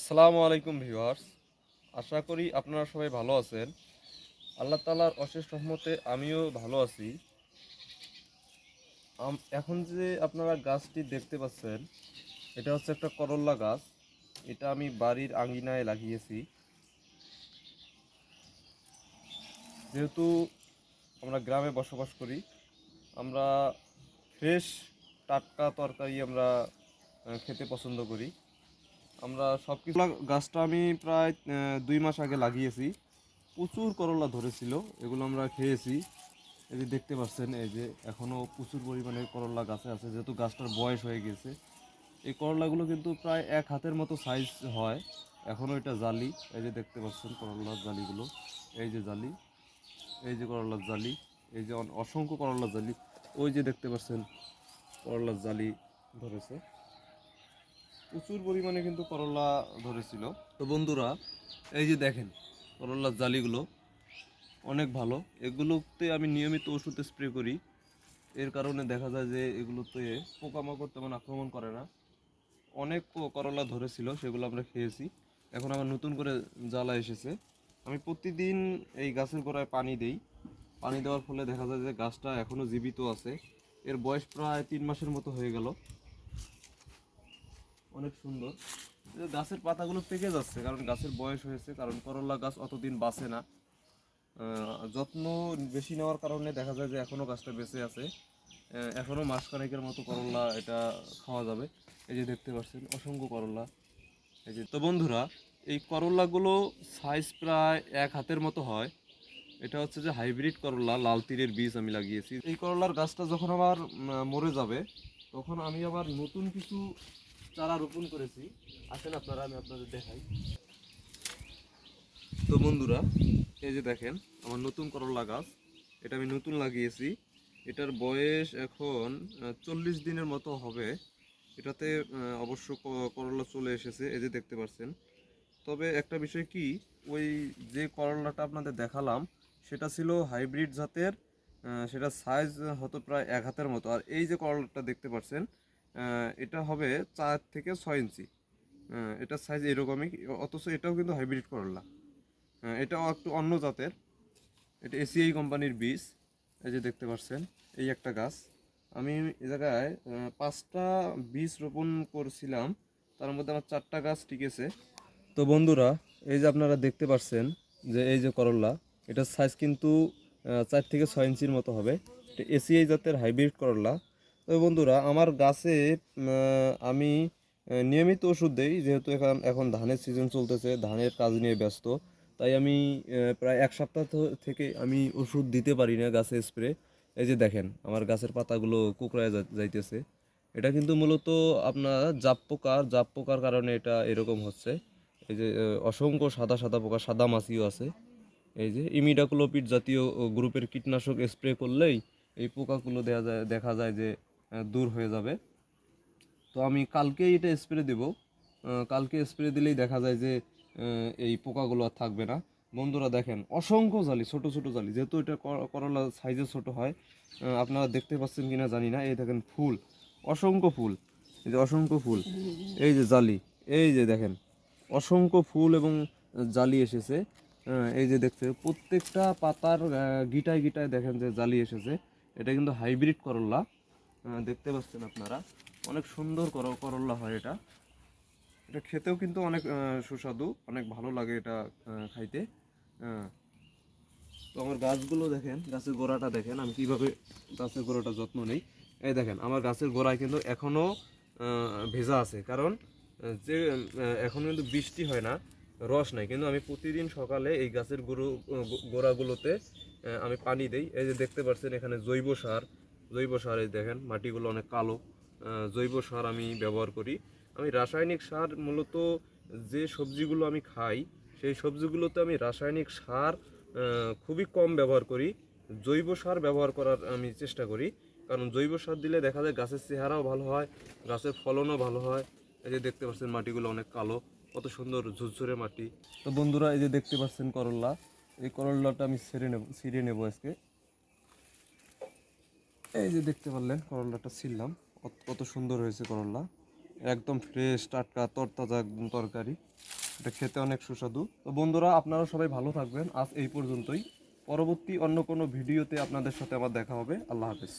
আসসালামু আলাইকুম ভিউয়ার্স, আশা করি আপনারা সবাই ভালো আছেন। আল্লাহ তাআলার অশেষ রহমতে আমিও ভালো আছি। এখন যে আপনারা গাছটি দেখতে পাচ্ছেন, এটা হচ্ছে একটা করল্লা গাছ। এটা আমি বাড়ির আঙ্গিনায় লাগিয়েছি। যেহেতু আমরা গ্রামে বসবাস করি, আমরা ফ্রেশ টাটকা তরকারি আমরা খেতে পছন্দ করি। আমরা সব কিছু, গাছটা আমি প্রায় 2 মাস আগে লাগিয়েছি। প্রচুর করলা ধরেছিল, এগুলো আমরা খেয়েছি। এই যে দেখতে পাচ্ছেন, এই যে এখনও প্রচুর পরিমাণে করলা গাছে আছে, যেহেতু গাছটার বয়স হয়ে গেছে। এই করলাগুলো কিন্তু প্রায় 1 হাতের মতো সাইজ হয়। এখনও এটা জালি, এই যে দেখতে পাচ্ছেন করলার জালিগুলো। এই যে জালি, এই যে করলার জালি, এই যে অসংখ্য করলার জালি। ওই যে দেখতে পাচ্ছেন করলার জালি ধরেছে, প্রচুর পরিমাণে কিন্তু করলা ধরেছিল। তো বন্ধুরা, এই যে দেখেন করলার জালিগুলো অনেক ভালো। এগুলোতে আমি নিয়মিত ওষুধ স্প্রে করি। এর কারণে দেখা যায় যে এগুলোতে পোকামাকড় তেমন আক্রমণ করে না। অনেক করলা ধরেছিল, সেগুলো আমরা খেয়েছি। এখন আবার নতুন করে জ্বালা এসেছে। আমি প্রতিদিন এই গাছের গোড়ায় পানি দেই। পানি দেওয়ার ফলে দেখা যায় যে গাছটা এখনও জীবিত আছে। এর বয়স প্রায় 3 মাসের মতো হয়ে গেল। অনেক সুন্দর। গাছের পাতাগুলো পেকে যাচ্ছে, কারণ গাছের বয়স হয়েছে, কারণ করলা গাছ অতদিন বাঁচে না। যত্ন বেশি নেওয়ার কারণে দেখা যায় যে এখনও গাছটা বেঁচে আছে। এখনও মাসখানেকের মতো করলা এটা খাওয়া যাবে। এই যে দেখতে পাচ্ছেন অসংখ্য করলা। এই যে, তো বন্ধুরা, এই করলাগুলো সাইজ প্রায় 1 হাতের মতো হয়। এটা হচ্ছে যে হাইব্রিড করলা, লাল তীরের বীজ আমি লাগিয়েছি। এই করলার গাছটা যখন আবার মরে যাবে, তখন আমি আবার নতুন কিছু চারা রোপণ করেছি। আসেন আপনারা, আমি আপনাদের দেখাই। তো বন্ধুরা, এই যে দেখেন আমার নতুন করলা গাছ, এটা আমি নতুন লাগিয়েছি। এটার বয়স এখন 40 দিনের মতো হবে। এটাতে অবশ্য করলা চলে এসেছে, এই যে দেখতে পাচ্ছেন। তবে একটা বিষয় কি, ওই যে করলাটা আপনাদের দেখালাম সেটা ছিল হাইব্রিড জাতের। সেটা সাইজ হতো প্রায় 1 হাতের মতো। আর এই যে করলাটা দেখতে পাচ্ছেন, এটা হবে 4 থেকে 6 ইঞ্চি। এটার সাইজ এরকমই, অথচ এটাও কিন্তু হাইব্রিড করলা। এটাও একটু অন্য জাতের। এটা এসিআই কোম্পানির বীজ। এই যে দেখতে পাচ্ছেন, এই একটা গাছ। আমি এই জায়গায় 5টা বীজ রোপণ করছিলাম, তার মধ্যে আমার 4টা গাছ টিকেছে। তো বন্ধুরা, এই যে আপনারা দেখতে পাচ্ছেন যে এই যে করলা, এটার সাইজ কিন্তু 4 থেকে 6 ইঞ্চির মতো হবে। এটা এসিআই জাতের হাইব্রিড করলা। তো বন্ধুরা, আমার গাছে আমি নিয়মিত ওষুধ দেই, যেহেতু এখন এখন ধানের সিজন চলতেছে, ধানের কাজ নিয়ে ব্যস্ত। তাই আমি প্রায় 1 সপ্তাহ থেকে আমি ওষুধ দিতে পারি না গাছে স্প্রে। এই যে দেখেন আমার গাছের পাতাগুলো কুকড়ায় যাইতেছে। এটা কিন্তু মূলত আপনার জাপ পোকার কারণে এটা এরকম হচ্ছে। এই যে অসংখ্য সাদা সাদা পোকা, সাদা মাছিও আছে। এই যে ইমিডাক্লোপিড জাতীয় গ্রুপের কীটনাশক স্প্রে করলেই এই পোকাগুলো দেখা যায় যে দূর হয়ে যাবে। তো আমি কালকেই এটা স্প্রে দেব। কালকে স্প্রে দিলেই দেখা যায় যে এই পোকাগুলো আর থাকবে না। বন্ধুরা দেখেন অসংখ্য জালি, ছোট ছোট জালি, যেহেতু এটা করলা সাইজে ছোট হয়। আপনারা দেখতে পাচ্ছেন কিনা জানি না। এই দেখেন ফুল, অসংখ্য ফুল, এই যে অসংখ্য ফুল। এই যে জালি, এই যে দেখেন অসংখ্য ফুল এবং জালি এসেছে। এই যে দেখতে প্রত্যেকটা পাতার গিটায় গিটায় দেখেন যে জালি এসেছে। এটা কিন্তু হাইব্রিড করলা। দেখতে পাচ্ছেন আপনারা, অনেক সুন্দর করল্লা হয় এটা। এটা খেতেও কিন্তু অনেক সুস্বাদু, অনেক ভালো লাগে এটা খাইতে। আহ, তো আমার গাছগুলো দেখেন, গাছের গোড়াটা দেখেন আমি কিভাবে গাছের গোড়াটা যত্ন নেই। এই দেখেন আমার গাছের গোড়ায় কিন্তু এখনও ভেজা আছে, কারণ যে এখন কিন্তু বৃষ্টি হয় না, রস নাই, কিন্তু আমি প্রতিদিন সকালে এই গাছের গোড়াগুলোতে আমি পানি দেই। এই যে দেখতে পাচ্ছেন এখানে জৈব সার, এই দেখেন মাটিগুলো অনেক কালো। জৈব সার আমি ব্যবহার করি। আমি রাসায়নিক সার মূলত যে সবজিগুলো আমি খাই, সেই সবজিগুলোতে আমি রাসায়নিক সার খুবই কম ব্যবহার করি। জৈব সার ব্যবহার করার আমি চেষ্টা করি, কারণ জৈব সার দিলে দেখা যায় গাছের চেহারাও ভালো হয়, গাছের ফলনও ভালো হয়। এই যে দেখতে পাচ্ছেন মাটিগুলো অনেক কালো, কত সুন্দর ঝুরঝুরে মাটি। তো বন্ধুরা, এই যে দেখতে পাচ্ছেন করল্লা, এই করল্লাটা আমি ছিঁড়ে নেব আজকে। এই যে দেখতে পারলেন করল্লাটা ছিললাম, কত সুন্দর হয়েছে করল্লা। একদম ফ্রেশ টাটকা তরতাজা একদম তরকারি। এটা খেতে অনেক সুস্বাদু। তো বন্ধুরা, আপনারা সবাই ভালো থাকবেন। আজ এই পর্যন্তই। পরবর্তী অন্য কোনো ভিডিওতে আপনাদের সাথে আবার দেখা হবে। আল্লাহ হাফেজ।